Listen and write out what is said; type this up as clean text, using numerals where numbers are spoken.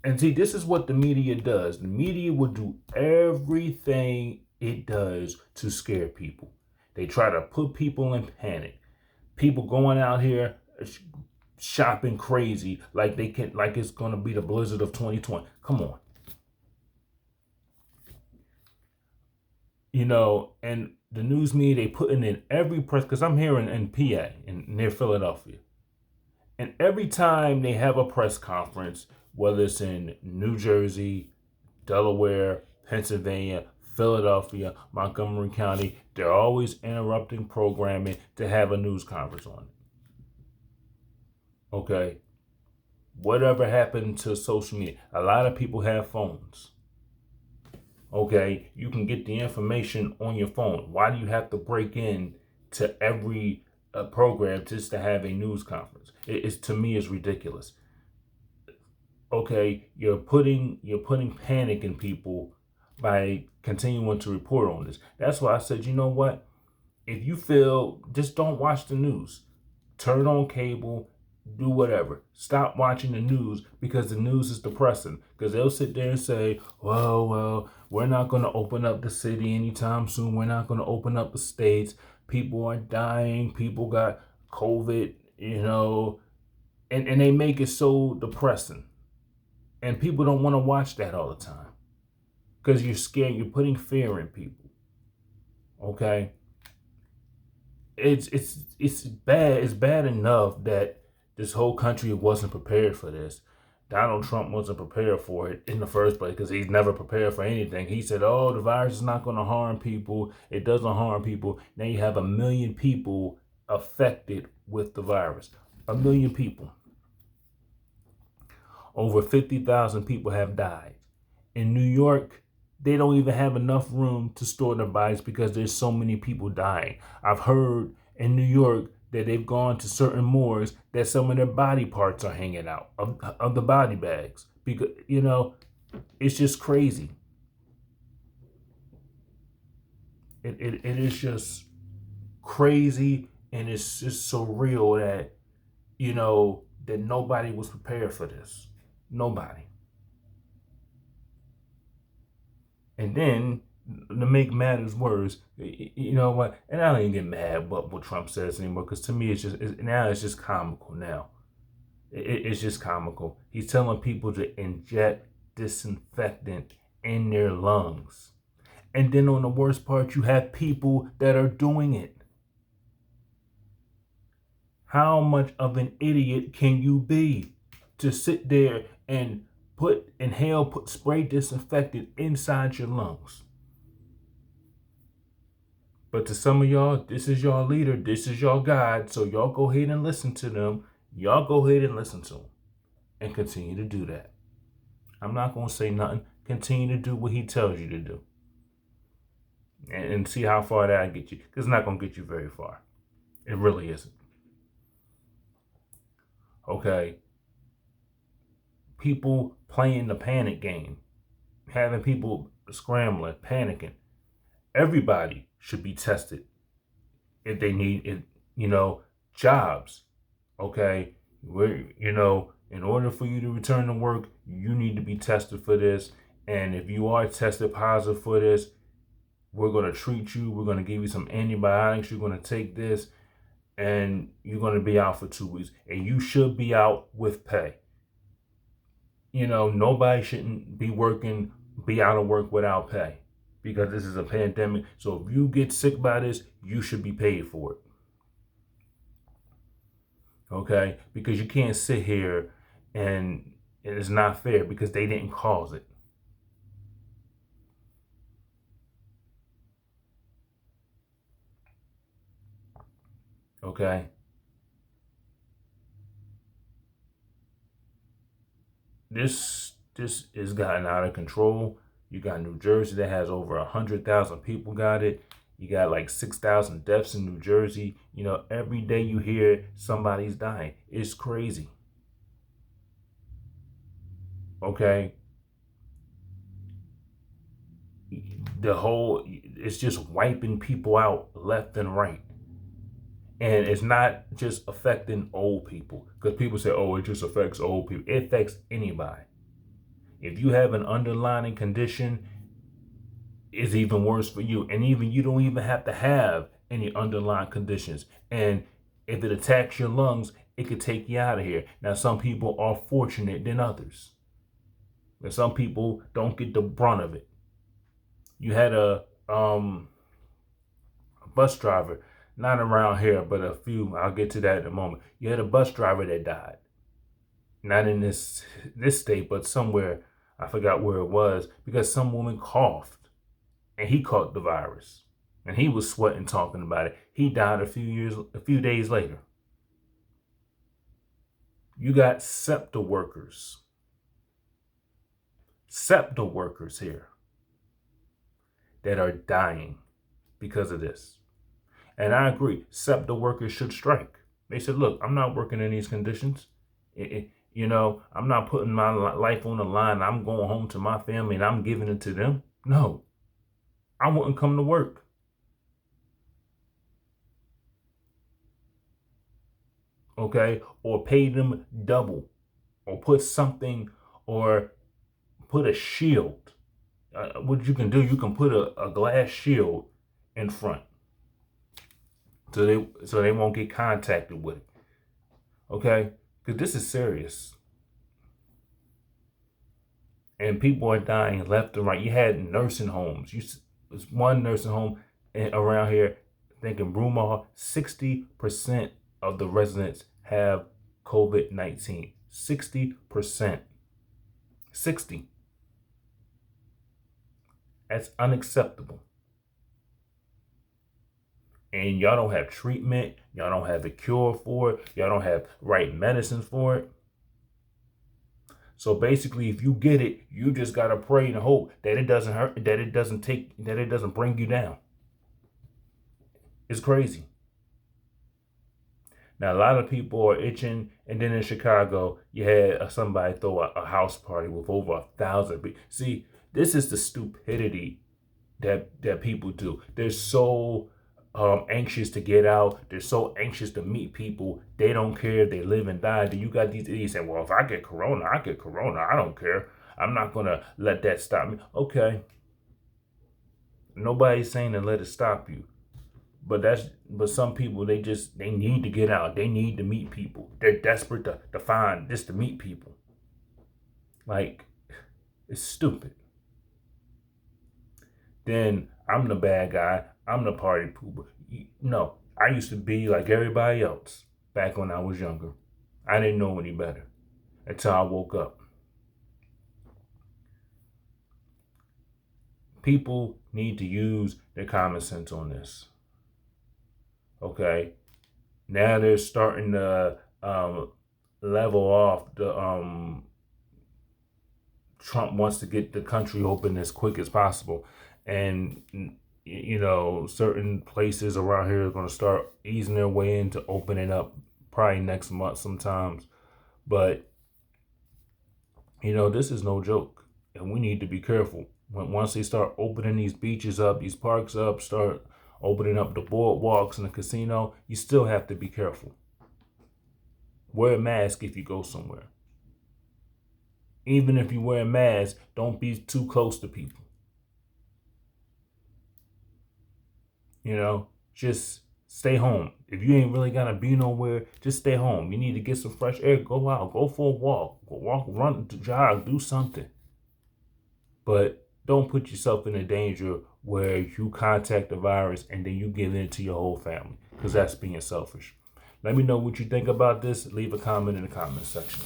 And see, this is what the media does. The media will do everything it does to scare people. They try to put people in panic. People going out here shopping crazy like they can, like it's going to be the blizzard of 2020. Come on. And the news media, they putting in every press, because I'm here in PA, near Philadelphia. And every time they have a press conference, whether it's in New Jersey, Delaware, Pennsylvania, Philadelphia, Montgomery County, they're always interrupting programming to have a news conference on it. Okay. Whatever happened to social media? A lot of people have phones. Okay. You can get the information on your phone. Why do you have to break in to every program just to have a news conference? It's, to me, it's ridiculous. Okay, you're putting panic in people by continuing to report on this. That's why I said, you know what? If you feel, just don't watch the news. Turn on cable, do whatever. Stop watching the news because the news is depressing. Because they'll sit there and say, well, we're not going to open up the city anytime soon. We're not going to open up the states. People are dying. People got COVID, and they make it so depressing. And people don't want to watch that all the time because you're scared. You're putting fear in people. Okay, it's bad. It's bad enough that this whole country wasn't prepared for this. Donald Trump wasn't prepared for it in the first place because he's never prepared for anything. He said, "Oh, the virus is not going to harm people. It doesn't harm people." Now you have 1 million people affected with the virus. 1 million people. Over 50,000 people have died. In New York, they don't even have enough room to store their bodies because there's so many people dying. I've heard in New York that they've gone to certain morgues that some of their body parts are hanging out of the body bags because it's just crazy. It is just crazy, and it's just so real that that nobody was prepared for this. Nobody. And then to make matters worse, you know what? And I don't even get mad about what Trump says anymore because to me, now it's just comical. Now it's just comical. He's telling people to inject disinfectant in their lungs, and then on the worst part, you have people that are doing it. How much of an idiot can you be to sit there and put spray disinfectant inside your lungs? But to some of y'all, this is your leader, this is your guide, so y'all go ahead and listen to them. Y'all go ahead and listen to them and continue to do that. I'm not going to say nothing. Continue to do what he tells you to do and see how far that get you. Because it's not going to get you very far. It really isn't. Okay? People playing the panic game, having people scrambling, panicking. Everybody should be tested if they need it, jobs. Okay, in order for you to return to work, you need to be tested for this. And if you are tested positive for this, we're going to treat you. We're going to give you some antibiotics. You're going to take this, and you're going to be out for 2 weeks. And you should be out with pay. Nobody shouldn't be out of work without pay because this is a pandemic. So if you get sick by this, you should be paid for it. Okay? Because you can't sit here and it's not fair because they didn't cause it. Okay? This is gotten out of control. You got New Jersey that has over 100,000 people got it. You got like 6,000 deaths in New Jersey. Every day you hear somebody's dying. It's crazy. Okay? It's just wiping people out left and right. And it's not just affecting old people because people say, oh, it just affects old people. It affects anybody. If you have an underlying condition, it's even worse for you. And even you don't even have to have any underlying conditions. And if it attacks your lungs, it could take you out of here. Now, some people are fortunate than others. And some people don't get the brunt of it. You had a bus driver, not around here, but a few, I'll get to that in a moment. You had a bus driver that died. Not in this state, but somewhere, I forgot where it was, because some woman coughed and he caught the virus. And he was sweating talking about it. He died a few days later. You got SEPTA workers here that are dying because of this. And I agree, SEPTA workers should strike. They said, look, I'm not working in these conditions. I'm not putting my life on the line. I'm going home to my family and I'm giving it to them. No, I wouldn't come to work. Okay, or pay them double, or put something, or put a shield. What you can do, you can put a glass shield in front, so they won't get contacted with it. Okay, because this is serious, and people are dying left and right. You had nursing homes. There's one nursing home around here, I think in Broomall, 60% of the residents have COVID-19. 60%. 60. That's unacceptable. And y'all don't have treatment. Y'all don't have a cure for it. Y'all don't have right medicines for it. So basically, if you get it, you just gotta pray and hope that it doesn't hurt, that it doesn't bring you down. It's crazy. Now, a lot of people are itching, and then in Chicago, you had somebody throw a house party with over 1,000 people. See, this is the stupidity that people do. They're so anxious to get out. They're so anxious to meet people. They don't care if they live and die. Then you got these idiots saying, well, if I get corona, I get corona. I don't care. I'm not going to let that stop me. Okay. Nobody's saying to let it stop you. But some people, they need to get out. They need to meet people. They're desperate to find just to meet people. Like, it's stupid. Then I'm the bad guy. I'm the party pooper. No, I used to be like everybody else back when I was younger. I didn't know any better until I woke up. People need to use their common sense on this. Okay, now they're starting to level off the Trump wants to get the country open as quick as possible, and certain places around here are going to start easing their way into opening up probably next month sometimes. But this is no joke, and we need to be careful. Once they start opening these beaches up, these parks up, start opening up the boardwalks and the casino, you still have to be careful. Wear a mask if you go somewhere. Even if you wear a mask, don't be too close to people. Just stay home. If you ain't really gonna be nowhere, just stay home. You need to get some fresh air. Go out. Go for a walk. Go walk, run, jog, do something. But don't put yourself in a danger where you contact the virus and then you give it to your whole family, because that's being selfish. Let me know what you think about this. Leave a comment in the comment section.